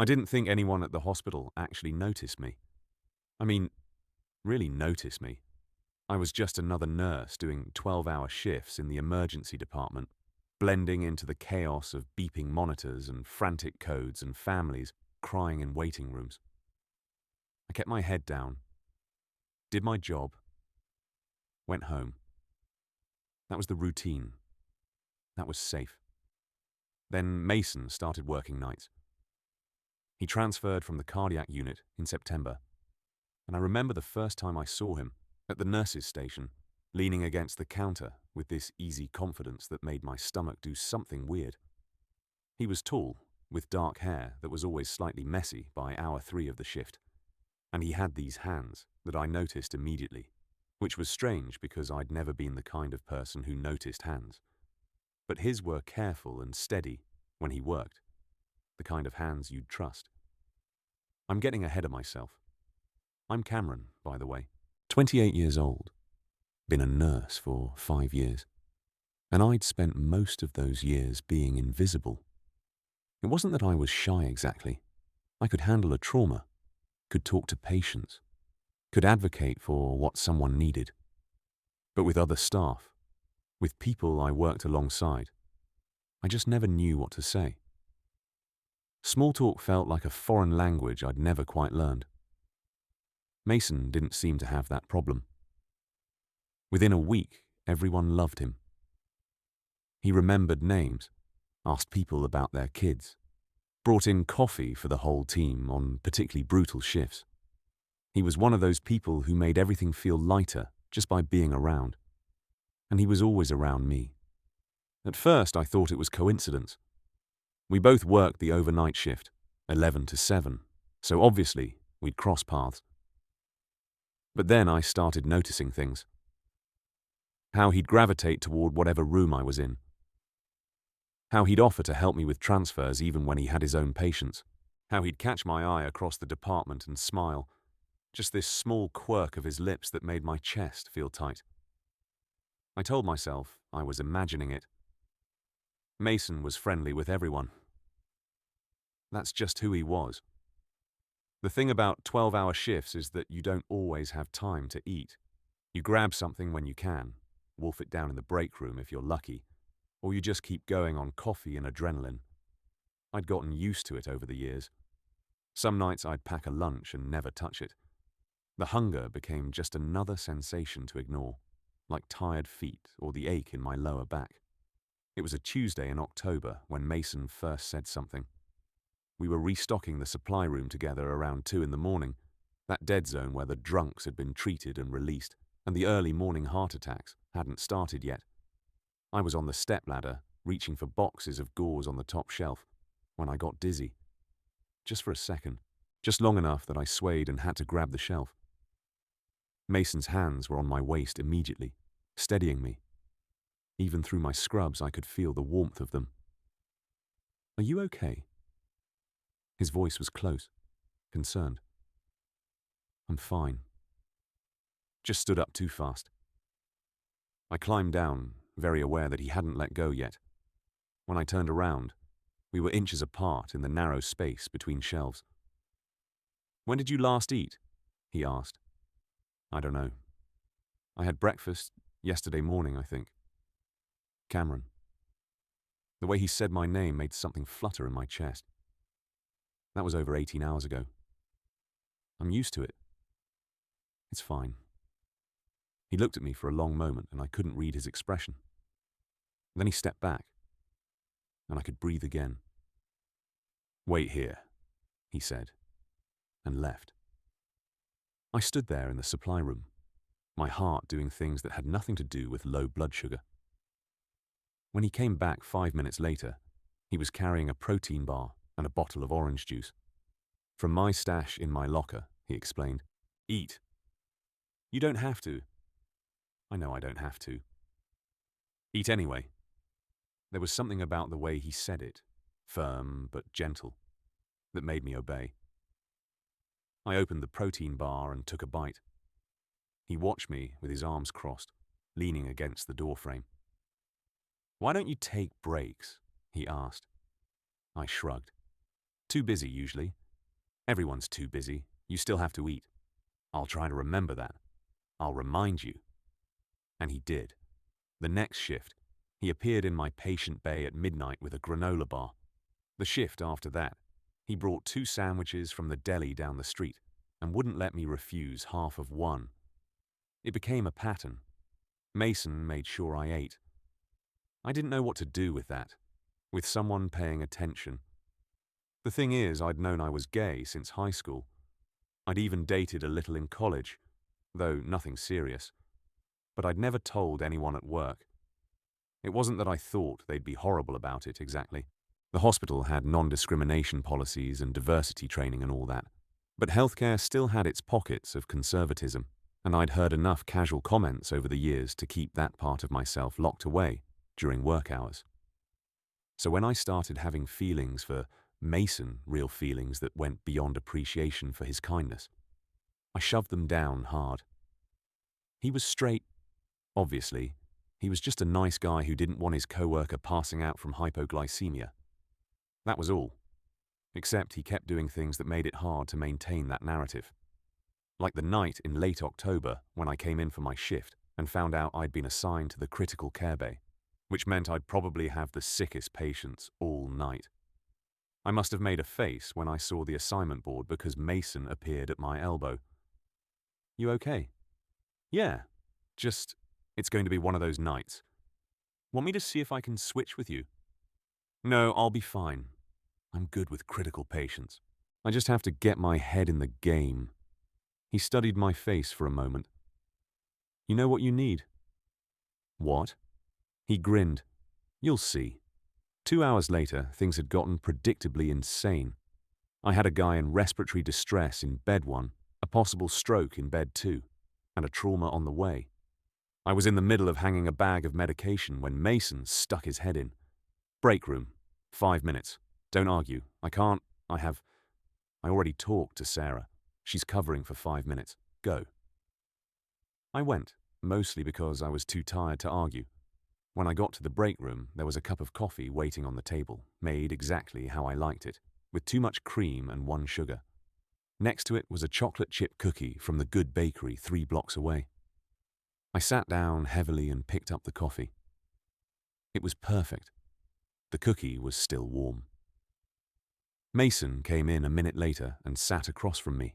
I didn't think anyone at the hospital actually noticed me. I mean, really noticed me. I was just another nurse doing 12-hour shifts in the emergency department, blending into the chaos of beeping monitors and frantic codes and families crying in waiting rooms. I kept my head down, did my job, went home. That was the routine. That was safe. Then Mason started working nights. He transferred from the cardiac unit in September, and I remember the first time I saw him at the nurses' station, leaning against the counter with this easy confidence that made my stomach do something weird. He was tall, with dark hair that was always slightly messy by hour 3 of the shift, and he had these hands that I noticed immediately, which was strange because I'd never been the kind of person who noticed hands. But his were careful and steady when he worked, the kind of hands you'd trust. I'm getting ahead of myself. I'm Cameron, by the way, 28 years old, been a nurse for 5 years, and I'd spent most of those years being invisible. It wasn't that I was shy exactly. I could handle a trauma, could talk to patients, could advocate for what someone needed. But with other staff, with people I worked alongside, I just never knew what to say. Small talk felt like a foreign language I'd never quite learned. Mason didn't seem to have that problem. Within a week, everyone loved him. He remembered names, asked people about their kids, brought in coffee for the whole team on particularly brutal shifts. He was one of those people who made everything feel lighter just by being around. And he was always around me. At first, I thought it was coincidence. We both worked the overnight shift, 11 to 7, so obviously we'd cross paths. But then I started noticing things. How he'd gravitate toward whatever room I was in. How he'd offer to help me with transfers even when he had his own patients. How he'd catch my eye across the department and smile. Just this small quirk of his lips that made my chest feel tight. I told myself I was imagining it. Mason was friendly with everyone. That's just who he was. The thing about 12-hour shifts is that you don't always have time to eat. You grab something when you can, wolf it down in the break room if you're lucky, or you just keep going on coffee and adrenaline. I'd gotten used to it over the years. Some nights I'd pack a lunch and never touch it. The hunger became just another sensation to ignore, like tired feet or the ache in my lower back. It was a Tuesday in October when Mason first said something. We were restocking the supply room together around 2 in the morning, that dead zone where the drunks had been treated and released, and the early morning heart attacks hadn't started yet. I was on the stepladder, reaching for boxes of gauze on the top shelf, when I got dizzy. Just for a second, just long enough that I swayed and had to grab the shelf. Mason's hands were on my waist immediately, steadying me. Even through my scrubs, I could feel the warmth of them. "Are you okay?" His voice was close, concerned. "I'm fine." Just stood up too fast. I climbed down, very aware that he hadn't let go yet. When I turned around, we were inches apart in the narrow space between shelves. "When did you last eat?" he asked. "I don't know. I had breakfast yesterday morning, I think." Cameron. The way he said my name made something flutter in my chest. That was over 18 hours ago. I'm used to it. It's fine. He looked at me for a long moment and I couldn't read his expression. Then he stepped back, and I could breathe again. "Wait here," he said, and left. I stood there in the supply room, my heart doing things that had nothing to do with low blood sugar. When he came back 5 minutes later, he was carrying a protein bar and a bottle of orange juice. "From my stash in my locker," he explained. "Eat." "You don't have to." "I know I don't have to." "Eat anyway." There was something about the way he said it, firm but gentle, that made me obey. I opened the protein bar and took a bite. He watched me with his arms crossed, leaning against the doorframe. "Why don't you take breaks?" he asked. I shrugged. Too busy, usually. Everyone's too busy. You still have to eat. I'll try to remember that. I'll remind you. And he did. The next shift, he appeared in my patient bay at midnight with a granola bar. The shift after that, he brought 2 sandwiches from the deli down the street and wouldn't let me refuse half of one. It became a pattern. Mason made sure I ate. I didn't know what to do with that, with someone paying attention. The thing is, I'd known I was gay since high school. I'd even dated a little in college, though nothing serious. But I'd never told anyone at work. It wasn't that I thought they'd be horrible about it, exactly. The hospital had non-discrimination policies and diversity training and all that. But healthcare still had its pockets of conservatism, and I'd heard enough casual comments over the years to keep that part of myself locked away during work hours. So when I started having feelings for Mason, real feelings that went beyond appreciation for his kindness, I shoved them down hard. He was straight, obviously. He was just a nice guy who didn't want his coworker passing out from hypoglycemia. That was all. Except he kept doing things that made it hard to maintain that narrative. Like the night in late October when I came in for my shift and found out I'd been assigned to the critical care bay, which meant I'd probably have the sickest patients all night. I must have made a face when I saw the assignment board because Mason appeared at my elbow. "You okay?" "Yeah, just, it's going to be one of those nights. Want me to see if I can switch with you?" "No, I'll be fine. I'm good with critical patients. I just have to get my head in the game." He studied my face for a moment. "You know what you need?" "What?" He grinned. "You'll see." 2 hours later, things had gotten predictably insane. I had a guy in respiratory distress in bed 1, a possible stroke in bed 2, and a trauma on the way. I was in the middle of hanging a bag of medication when Mason stuck his head in. "Break room. 5 minutes. Don't argue. I can't. I already talked to Sarah. She's covering for 5 minutes. Go." I went, mostly because I was too tired to argue. When I got to the break room, there was a cup of coffee waiting on the table, made exactly how I liked it, with too much cream and 1 sugar. Next to it was a chocolate chip cookie from the Good Bakery 3 blocks away. I sat down heavily and picked up the coffee. It was perfect. The cookie was still warm. Mason came in a minute later and sat across from me.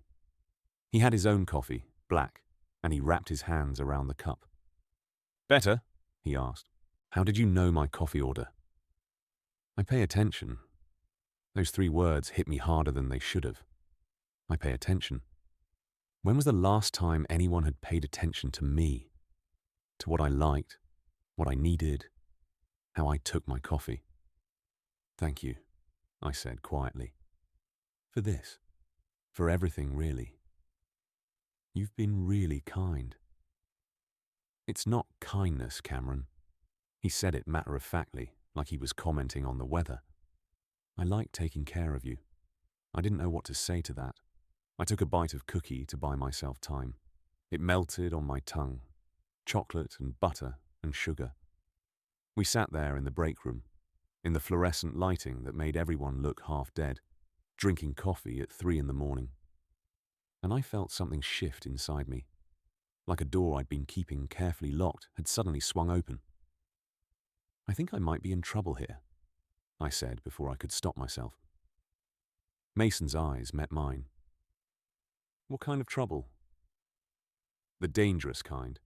He had his own coffee, black, and he wrapped his hands around the cup. "Better?" he asked. "How did you know my coffee order?" I pay attention. Those 3 words hit me harder than they should have. I pay attention. When was the last time anyone had paid attention to me? To what I liked, what I needed, how I took my coffee? "Thank you," I said quietly. "For this. For everything, really. You've been really kind." "It's not kindness, Cameron." He said it matter-of-factly, like he was commenting on the weather. "I like taking care of you." I didn't know what to say to that. I took a bite of cookie to buy myself time. It melted on my tongue. Chocolate and butter and sugar. We sat there in the break room, in the fluorescent lighting that made everyone look half dead, drinking coffee at 3 in the morning. And I felt something shift inside me, like a door I'd been keeping carefully locked had suddenly swung open. "I think I might be in trouble here," I said before I could stop myself. Mason's eyes met mine. "What kind of trouble?" "The dangerous kind."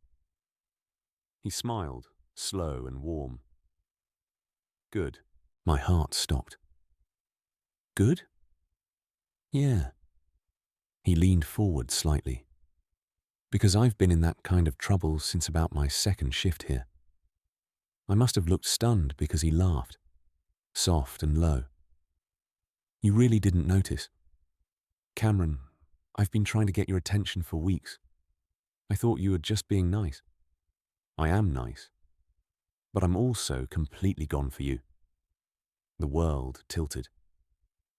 He smiled, slow and warm. "Good." My heart stopped. "Good?" "Yeah." He leaned forward slightly. "Because I've been in that kind of trouble since about my 2nd shift here." I must have looked stunned because he laughed, soft and low. "You really didn't notice? Cameron, I've been trying to get your attention for weeks. I thought you were just being nice. I am nice. But I'm also completely gone for you." The world tilted.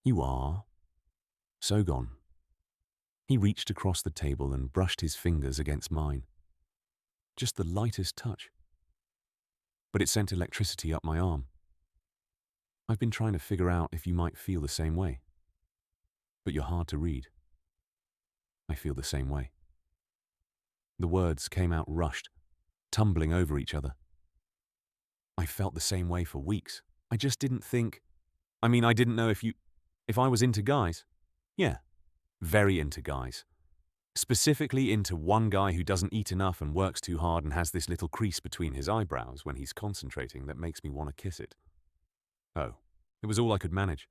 "You are? So gone." He reached across the table and brushed his fingers against mine. Just the lightest touch. But it sent electricity up my arm. "I've been trying to figure out if you might feel the same way." but you're hard to read. I feel the same way. The words came out rushed, tumbling over each other. I felt the same way for weeks. I just didn't think... I didn't know if I was into guys. Yeah, very into guys. Specifically into one guy who doesn't eat enough and works too hard and has this little crease between his eyebrows when he's concentrating that makes me want to kiss it. Oh, it was all I could manage.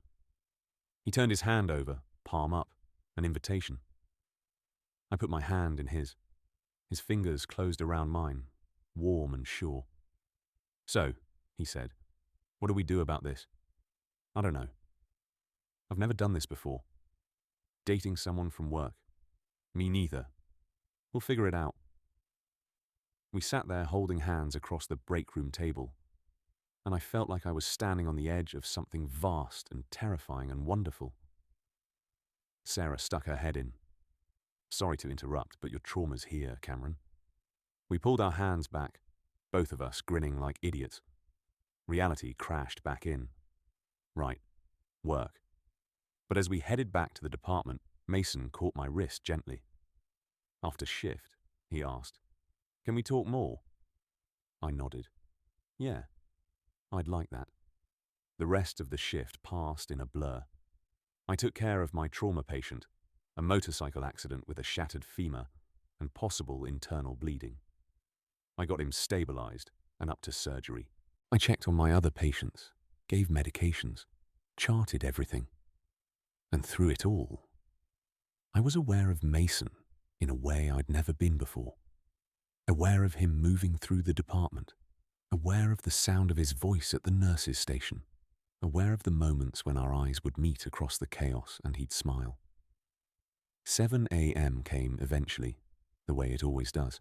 He turned his hand over, palm up, an invitation. I put my hand in his. His fingers closed around mine, warm and sure. So, he said, what do we do about this? I don't know. I've never done this before. Dating someone from work. Me neither. We'll figure it out. We sat there holding hands across the break room table, and I felt like I was standing on the edge of something vast and terrifying and wonderful. Sarah stuck her head in. Sorry to interrupt, but your trauma's here, Cameron. We pulled our hands back, both of us grinning like idiots. Reality crashed back in. Right. Work. But as we headed back to the department, Mason caught my wrist gently. After shift, he asked, can we talk more? I nodded. Yeah, I'd like that. The rest of the shift passed in a blur. I took care of my trauma patient, a motorcycle accident with a shattered femur and possible internal bleeding. I got him stabilized and up to surgery. I checked on my other patients, gave medications, charted everything. And through it all, I was aware of Mason in a way I'd never been before. Aware of him moving through the department. Aware of the sound of his voice at the nurse's station. Aware of the moments when our eyes would meet across the chaos and he'd smile. 7 a.m. came eventually, the way it always does.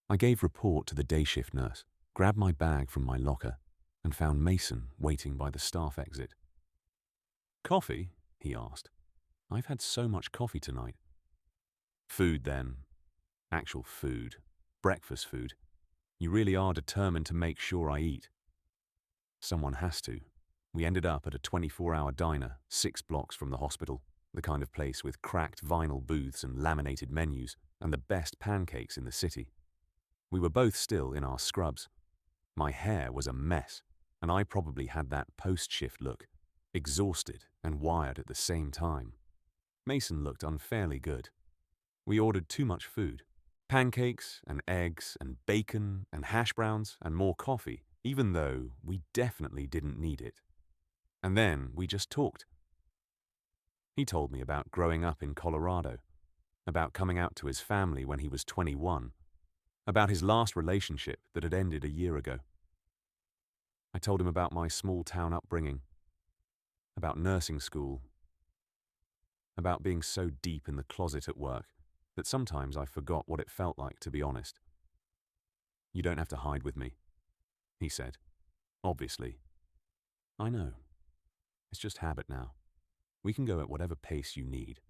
I gave report to the day shift nurse, grabbed my bag from my locker, and found Mason waiting by the staff exit. Coffee? He asked. I've had so much coffee tonight. Food then. Actual food. Breakfast food. You really are determined to make sure I eat. Someone has to. We ended up at a 24-hour diner, 6 blocks from the hospital, the kind of place with cracked vinyl booths and laminated menus, and the best pancakes in the city. We were both still in our scrubs. My hair was a mess, and I probably had that post-shift look, exhausted and wired at the same time. Mason looked unfairly good. We ordered too much food. Pancakes and eggs and bacon and hash browns and more coffee, even though we definitely didn't need it. And then we just talked. He told me about growing up in Colorado, about coming out to his family when he was 21, about his last relationship that had ended a year ago. I told him about my small-town upbringing, about nursing school, about being so deep in the closet at work that sometimes I forgot what it felt like, to be honest. You don't have to hide with me, he said. Obviously. I know. It's just habit now. We can go at whatever pace you need.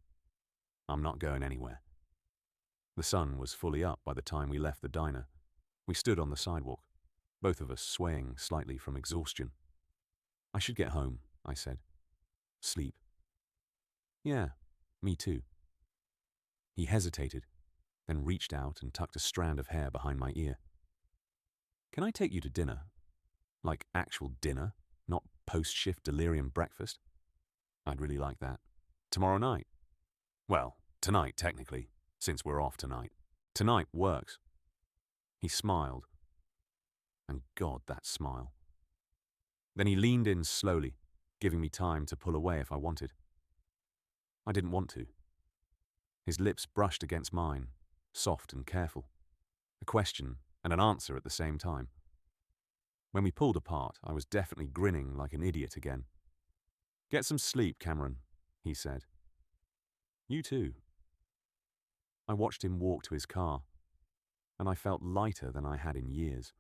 I'm not going anywhere. The sun was fully up by the time we left the diner. We stood on the sidewalk, both of us swaying slightly from exhaustion. I should get home, I said. Sleep. Yeah, me too. He hesitated, then reached out and tucked a strand of hair behind my ear. Can I take you to dinner? Like actual dinner, not post-shift delirium breakfast? I'd really like that. Tomorrow night? Well, tonight, technically, since we're off tonight. Tonight works. He smiled. And God, that smile. Then he leaned in slowly, giving me time to pull away if I wanted. I didn't want to. His lips brushed against mine, soft and careful. A question and an answer at the same time. When we pulled apart, I was definitely grinning like an idiot again. Get some sleep, Cameron, he said. You too. I watched him walk to his car, and I felt lighter than I had in years.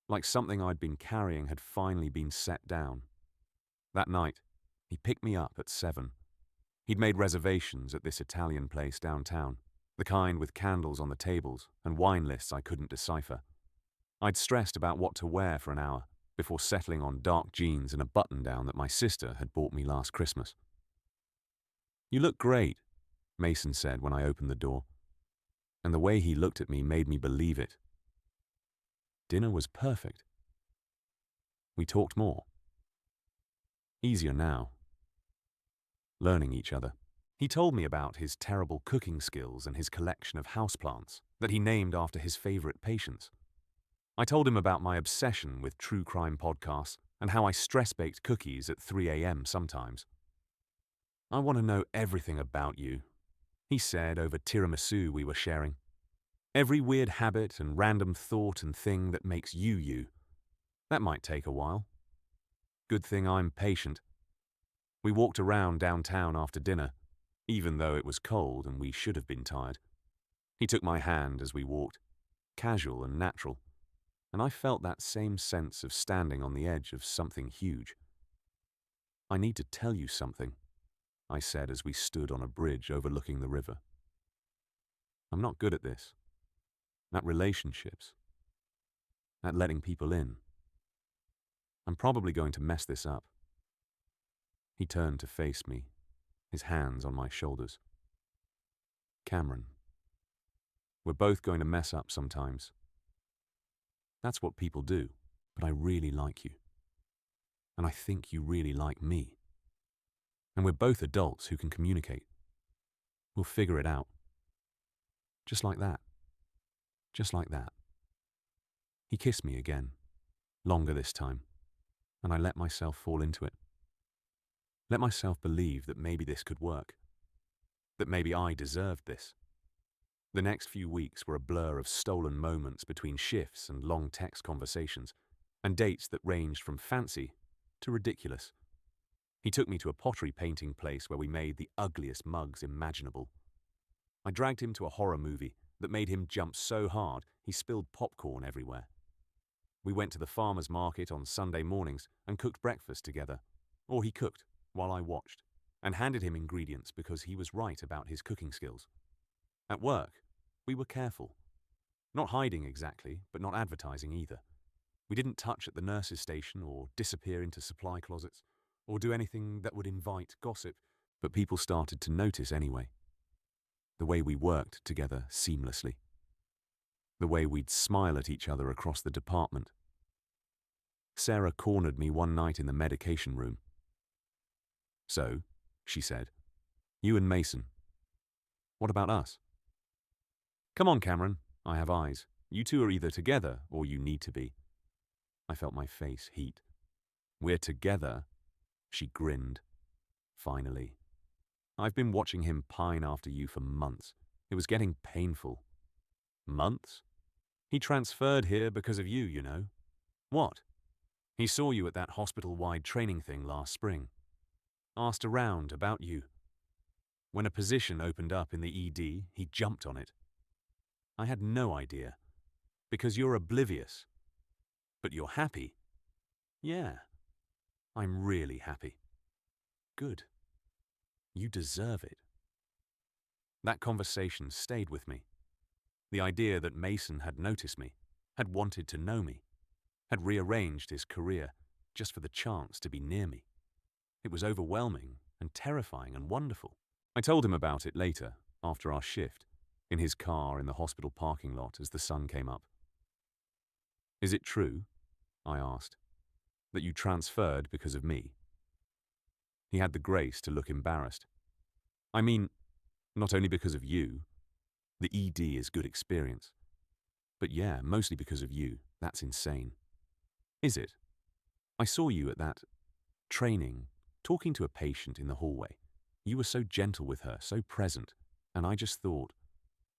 Like something I'd been carrying had finally been set down. That night, he picked me up at 7. He'd made reservations at this Italian place downtown, the kind with candles on the tables and wine lists I couldn't decipher. I'd stressed about what to wear for an hour before settling on dark jeans and a button-down that my sister had bought me last Christmas. "You look great," Mason said when I opened the door, and the way he looked at me made me believe it. Dinner was perfect. We talked more. Easier now. Learning each other. He told me about his terrible cooking skills and his collection of houseplants that he named after his favorite patients. I told him about my obsession with true crime podcasts and how I stress-baked cookies at 3 a.m. sometimes. "I want to know everything about you," he said over tiramisu we were sharing. "Every weird habit and random thought and thing that makes you you. That might take a while. Good thing I'm patient." We walked around downtown after dinner, even though it was cold and we should have been tired. He took my hand as we walked, casual and natural, and I felt that same sense of standing on the edge of something huge. "I need to tell you something," I said as we stood on a bridge overlooking the river. "I'm not good at this. At relationships. At letting people in. I'm probably going to mess this up." He turned to face me, his hands on my shoulders. "Cameron, we're both going to mess up sometimes. That's what people do, but I really like you. And I think you really like me. And we're both adults who can communicate. We'll figure it out. Just like that. Just like that." He kissed me again, longer this time, and I let myself fall into it. Let myself believe that maybe this could work. That maybe I deserved this. The next few weeks were a blur of stolen moments between shifts and long text conversations, and dates that ranged from fancy to ridiculous. He took me to a pottery painting place where we made the ugliest mugs imaginable. I dragged him to a horror movie that made him jump so hard he spilled popcorn everywhere. We went to the farmer's market on Sunday mornings and cooked breakfast together, or he cooked while I watched, and handed him ingredients because he was right about his cooking skills. At work, we were careful. Not hiding exactly, but not advertising either. We didn't touch at the nurse's station or disappear into supply closets or do anything that would invite gossip, but people started to notice anyway. The way we worked together seamlessly. The way we'd smile at each other across the department. Sarah cornered me one night in the medication room. "So," she said, "you and Mason. What about us?" "Come on, Cameron. I have eyes. You two are either together or you need to be." I felt my face heat. "We're together," she grinned. "Finally. I've been watching him pine after you for months. It was getting painful." "Months? He transferred here because of you, you know." "What?" "He saw you at that hospital-wide training thing last spring. Asked around about you. When a position opened up in the ED, he jumped on it. I had no idea. Because you're oblivious. But you're happy." "Yeah. I'm really happy." "Good. You deserve it." That conversation stayed with me. The idea that Mason had noticed me, had wanted to know me, had rearranged his career just for the chance to be near me. It was overwhelming and terrifying and wonderful. I told him about it later, after our shift, in his car in the hospital parking lot as the sun came up. "Is it true," I asked, "that you transferred because of me?" He had the grace to look embarrassed. "I mean, not only because of you. The ED is good experience. But yeah, mostly because of you. That's insane." "Is it? I saw you at that training, talking to a patient in the hallway. You were so gentle with her, so present, and I just thought,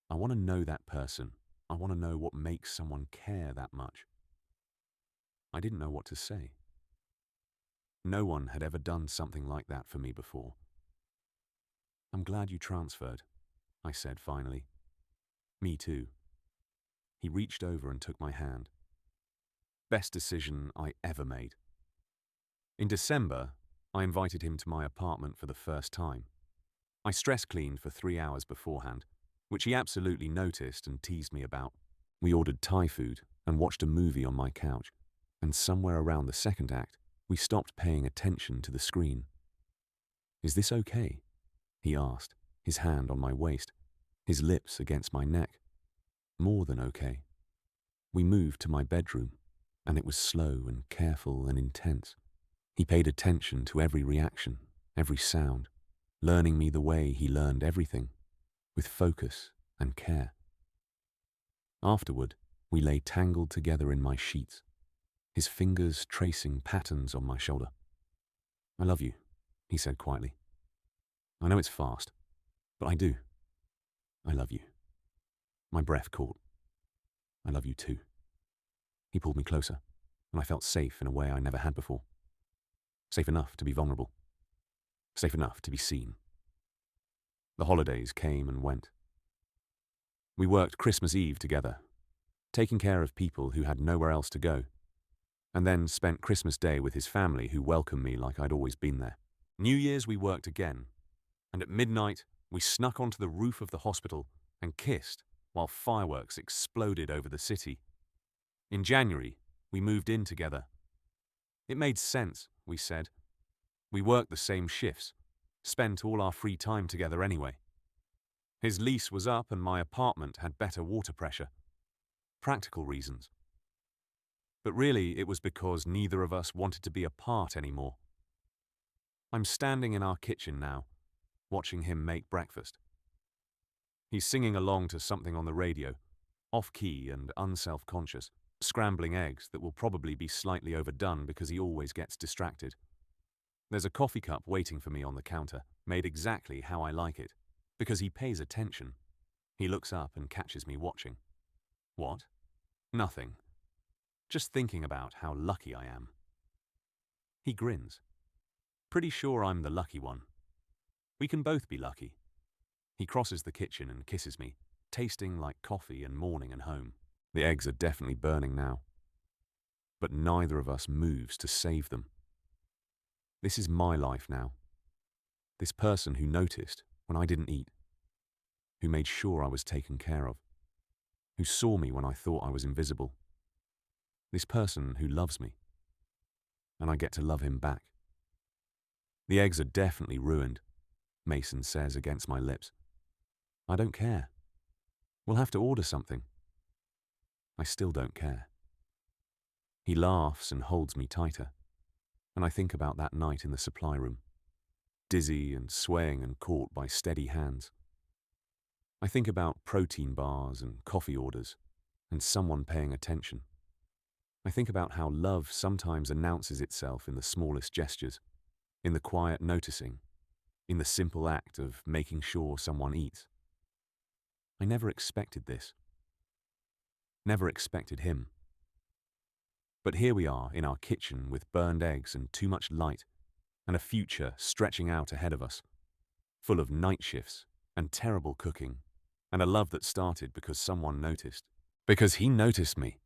I want to know that person. I want to know what makes someone care that much." I didn't know what to say. No one had ever done something like that for me before. "I'm glad you transferred," I said finally. "Me too." He reached over and took my hand. Best decision I ever made. In December, I invited him to my apartment for the first time. I stress cleaned for 3 hours beforehand, which he absolutely noticed and teased me about. We ordered Thai food and watched a movie on my couch, and somewhere around the second act, we stopped paying attention to the screen. "Is this okay?" he asked, his hand on my waist, his lips against my neck. More than okay. We moved to my bedroom, and it was slow and careful and intense. He paid attention to every reaction, every sound, learning me the way he learned everything, with focus and care. Afterward, we lay tangled together in my sheets, his fingers tracing patterns on my shoulder. "I love you," he said quietly. "I know it's fast, but I do. I love you." My breath caught. "I love you too." He pulled me closer, and I felt safe in a way I never had before. Safe enough to be vulnerable. Safe enough to be seen. The holidays came and went. We worked Christmas Eve together, taking care of people who had nowhere else to go, and then spent Christmas Day with his family who welcomed me like I'd always been there. New Year's we worked again, and at midnight we snuck onto the roof of the hospital and kissed while fireworks exploded over the city. In January, we moved in together. It made sense, we said. We worked the same shifts, spent all our free time together anyway. His lease was up and my apartment had better water pressure. Practical reasons. But really, it was because neither of us wanted to be apart anymore. I'm standing in our kitchen now, watching him make breakfast. He's singing along to something on the radio, off-key and unself-conscious, scrambling eggs that will probably be slightly overdone because he always gets distracted. There's a coffee cup waiting for me on the counter, made exactly how I like it, because he pays attention. He looks up and catches me watching. What? Nothing. Just thinking about how lucky I am. He grins. Pretty sure I'm the lucky one. We can both be lucky. He crosses the kitchen and kisses me, tasting like coffee and morning and home. The eggs are definitely burning now. But neither of us moves to save them. This is my life now. This person who noticed when I didn't eat, who made sure I was taken care of, who saw me when I thought I was invisible. This person who loves me, and I get to love him back. The eggs are definitely ruined, Mason says against my lips. I don't care. We'll have to order something. I still don't care. He laughs and holds me tighter, and I think about that night in the supply room, dizzy and swaying and caught by steady hands. I think about protein bars and coffee orders, and someone paying attention. I think about how love sometimes announces itself in the smallest gestures, in the quiet noticing, in the simple act of making sure someone eats. I never expected this. Never expected him. But here we are in our kitchen with burned eggs and too much light, and a future stretching out ahead of us, full of night shifts and terrible cooking, and a love that started because someone noticed. Because he noticed me.